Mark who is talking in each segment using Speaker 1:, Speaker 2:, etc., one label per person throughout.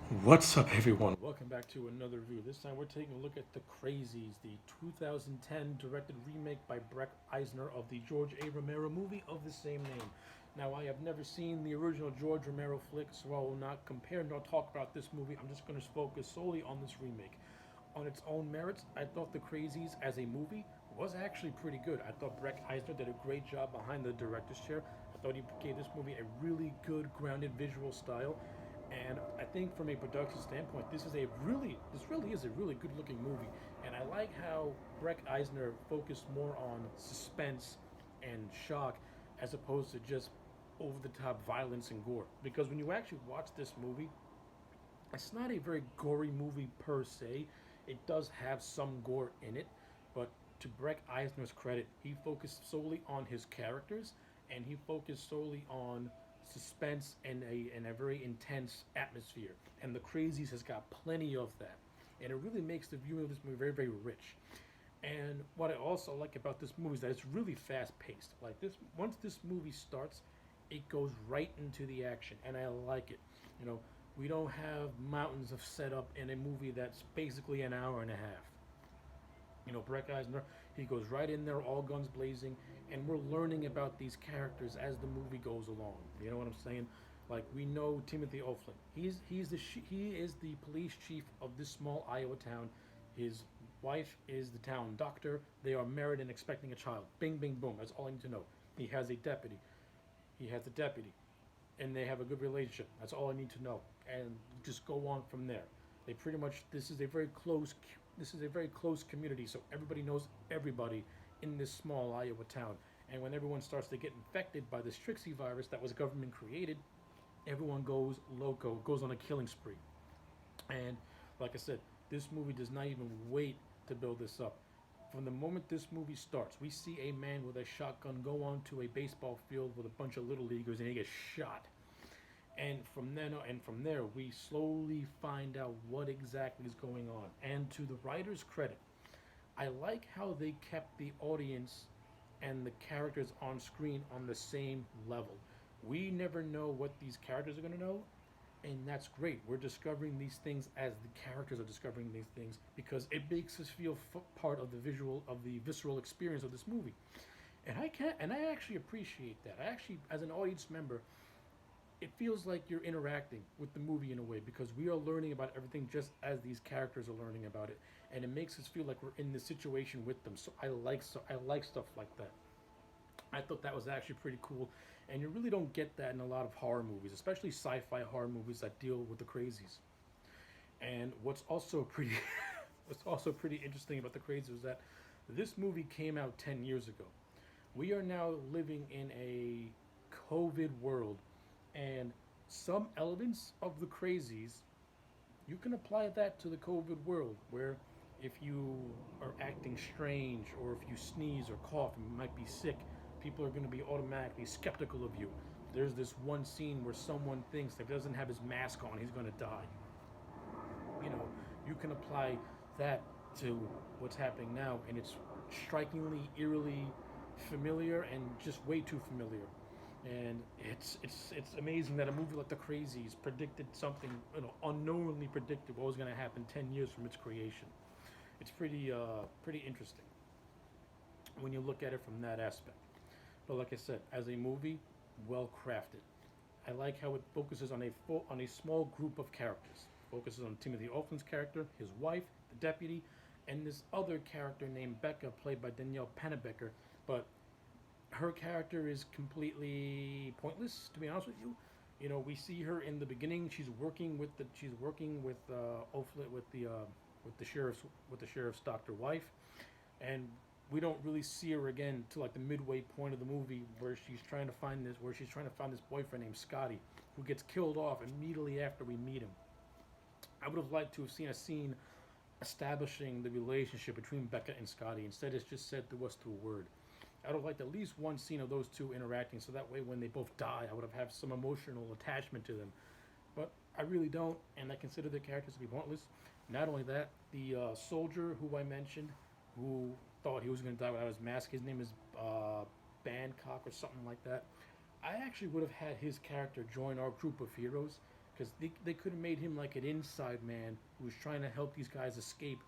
Speaker 1: What's up, everyone? Welcome back to another review. This time we're taking a look at The Crazies, the 2010 directed remake by Breck Eisner of the George A. Romero movie of the same name. Now, I have never seen the original George Romero flick, so I will not compare nor talk about this movie. I'm just going to focus solely on this remake. On its own merits, I thought The Crazies as a movie was actually pretty good. I thought Breck Eisner did a great job behind the director's chair. I thought he gave this movie a really good, grounded visual style, and I think from a production standpoint, this really is a really good looking movie. And I like how Breck Eisner focused more on suspense and shock as opposed to just over the top violence and gore. Because when you actually watch this movie, it's not a very gory movie per se. It does have some gore in it, but to Breck Eisner's credit, he focused solely on his characters and he focused solely on suspense and a very intense atmosphere. And The Crazies has got plenty of that. And it really makes the viewing of this movie very, very rich. And what I also like about this movie is that it's really fast paced. Like this, once this movie starts, it goes right into the action, and I like it. You know, we don't have mountains of setup in a movie that's basically an hour and a half. Breck Eisner, he goes right in there, all guns blazing, and we're learning about these characters as the movie goes along. You know what I'm saying? Like we know Timothy O'Flynn. He is the police chief of this small Iowa town. His wife is the town doctor. They are married and expecting a child. Bing, bing, boom. That's all I need to know. He has a deputy. He has a deputy, and they have a good relationship. That's all I need to know, and just go on from there. They pretty much this is a very close community, so everybody knows everybody in this small Iowa town. And when everyone starts to get infected by this Trixie virus that was government created, everyone goes loco, goes on a killing spree. And like I said, this movie does not even wait to build this up. From the moment this movie starts, we see a man with a shotgun go onto a baseball field with a bunch of little leaguers, and he gets shot. And from there, we slowly find out what exactly is going on. And to the writer's credit, I like how they kept the audience and the characters on screen on the same level. We never know what these characters are going to know, and that's great. We're discovering these things as the characters are discovering these things because it makes us feel part of the visceral experience of this movie. And I actually appreciate that. I actually, as an audience member, it feels like you're interacting with the movie in a way because we are learning about everything just as these characters are learning about it, and it makes us feel like we're in the situation with them. So I like stuff like that. I thought that was actually pretty cool, and you really don't get that in a lot of horror movies, especially sci-fi horror movies that deal with the crazies. And what's also pretty interesting about the crazies is that this movie came out 10 years ago. We are now living in a COVID world, and some elements of the crazies you can apply that to the COVID world, where if you are acting strange or if you sneeze or cough and you might be sick, people are going to be automatically skeptical of you. There's this one scene where someone thinks that if he doesn't have his mask on, he's going to die. You know, you can apply that to what's happening now, and it's strikingly, eerily familiar and just way too familiar. And it's amazing that a movie like The Crazies predicted something, unknowingly predicted what was going to happen 10 years from its creation. It's pretty interesting when you look at it from that aspect. But like I said, as a movie, well crafted. I like how it focuses on a small group of characters. Focuses on Timothy Olyphant's character, his wife, the deputy, and this other character named Becca, played by Danielle Pennebecker. But her character is completely pointless, to be honest with you. We see her in the beginning. She's working with Oflet with the sheriff's doctor wife, and we don't really see her again to like the midway point of the movie where she's trying to find this boyfriend named Scotty, who gets killed off immediately after we meet him. I would have liked to have seen a scene establishing the relationship between Becca and Scotty. Instead, it's just said to us through a word. I would have liked at least one scene of those two interacting, so that way when they both die, I would have had some emotional attachment to them. But I really don't, and I consider their characters to be pointless. Not only that, the soldier who I mentioned, who thought he was going to die without his mask, his name is Bancock or something like that. I actually would have had his character join our group of heroes because they could have made him like an inside man who was trying to help these guys escape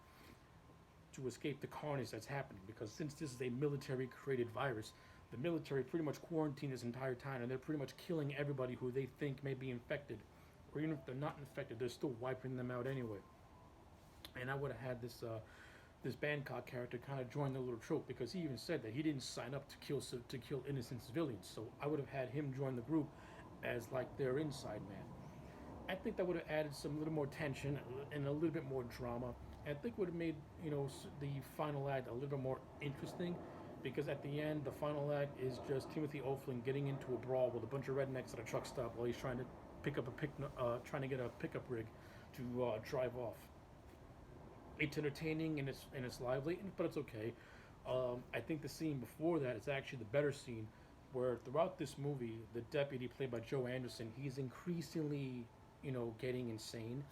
Speaker 1: the carnage that's happening. Because since this is a military created virus, the military pretty much quarantined this entire time, and they're pretty much killing everybody who they think may be infected, or even if they're not infected, they're still wiping them out anyway. And I would have had this Bangkok character kind of join the little trope, because he even said that he didn't sign up to kill innocent civilians. So I would have had him join the group as like their inside man. I think that would have added some little more tension and a little bit more drama. I think would have made the final act a little bit more interesting, because at the end the final act is just Timothy Olyphant getting into a brawl with a bunch of rednecks at a truck stop while he's trying to trying to get a pickup rig to drive off. It's entertaining and it's lively, but it's okay. I think the scene before that is actually the better scene, where throughout this movie, the deputy played by Joe Anderson, he's increasingly, getting insane,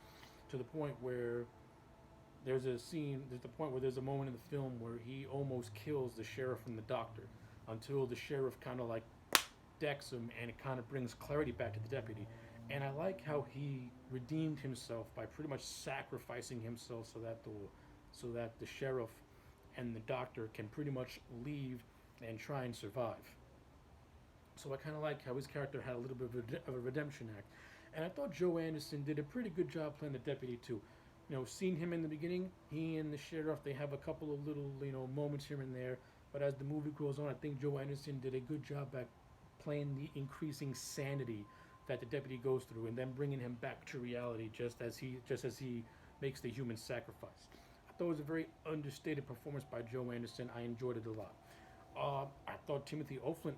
Speaker 1: to the point where there's the point where there's a moment in the film where he almost kills the sheriff and the doctor, until the sheriff kind of like decks him, and it kind of brings clarity back to the deputy. And I like how he redeemed himself by pretty much sacrificing himself so that the sheriff and the doctor can pretty much leave and try and survive. So I kind of like how his character had a little bit of a redemption act. And I thought Joe Anderson did a pretty good job playing the deputy too. Seeing him in the beginning, he and the sheriff, they have a couple of little, moments here and there. But as the movie goes on, I think Joe Anderson did a good job at playing the increasing sanity that the deputy goes through, and then bringing him back to reality just as he makes the human sacrifice. I thought it was a very understated performance by Joe Anderson. I enjoyed it a lot. I thought Timothy Olyphant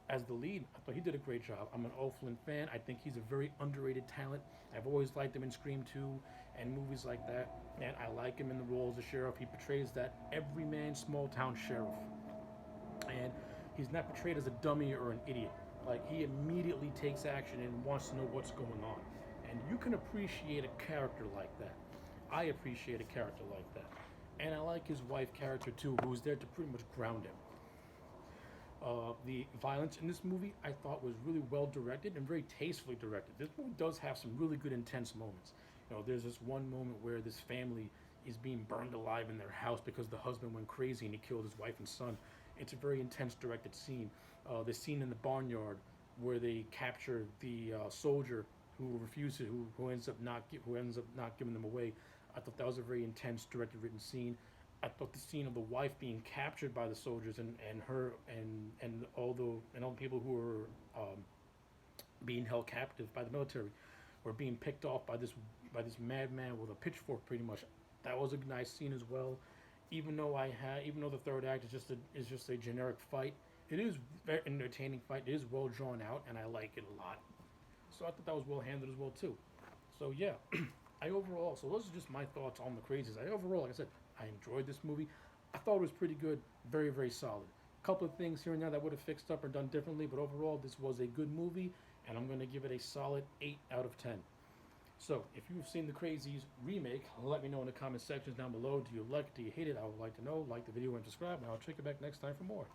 Speaker 1: as the lead, I thought he did a great job. I'm an Olyphant fan. I think he's a very underrated talent. I've always liked him in Scream 2 and movies like that. And I like him in the role as a sheriff. He portrays that everyman small town sheriff. And he's not portrayed as a dummy or an idiot. Like, he immediately takes action and wants to know what's going on. And you can appreciate a character like that. I appreciate a character like that. And I like his wife character too, who's there to pretty much ground him. The violence in this movie I thought was really well directed and very tastefully directed. This movie does have some really good intense moments. There's this one moment where this family is being burned alive in their house because the husband went crazy and he killed his wife and son. It's a very intense directed scene. The scene in the barnyard where they capture the soldier who refuses, who ends up not giving them away. I thought that was a very intense directed written scene. I thought the scene of the wife being captured by the soldiers and her and all the people who were being held captive by the military were being picked off by this madman with a pitchfork, pretty much. That was a nice scene as well. Even though the third act is just a generic fight, it is very entertaining fight. It is well drawn out, and I like it a lot. So I thought that was well handled as well too. So yeah, so those are just my thoughts on the Crazies. Like I said, I enjoyed this movie. I thought it was pretty good, very, very solid. A couple of things here and there that would have fixed up or done differently, but overall, this was a good movie, and I'm going to give it a solid 8 out of 10. So, if you've seen the Crazies remake, let me know in the comment sections down below. Do you like it? Do you hate it? I would like to know. Like the video and subscribe, and I'll check you back next time for more.